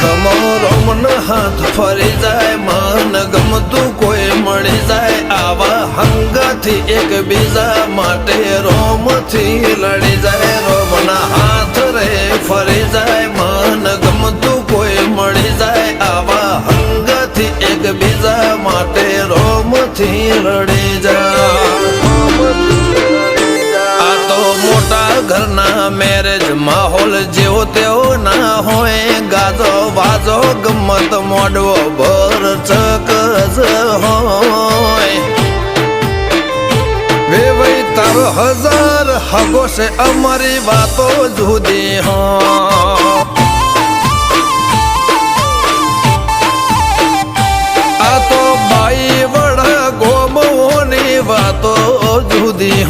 ખમો Roman હાથ ફરી જાય મન ગમતું કોઈ મળી જાય આવા હંગાથી એકબીજા માટે રોમથી લડી જાય રોમના હાથ રે ફરી જાય મન ગમતું કોઈ મળી જાય આવા હંગાથી એકબીજા માટે રોમથી લડી જાય મોટા ઘરના મેરેજ માહોલ જેવો તેવો ના હોય ગાજો વાજો ગમત મોડવો ભર ચકજ હોય વેવાઈ તારો હજાર હગો છે અમારી વાતો જુદી આ તો બાઈ વડા ગોમોની વાતો જુદી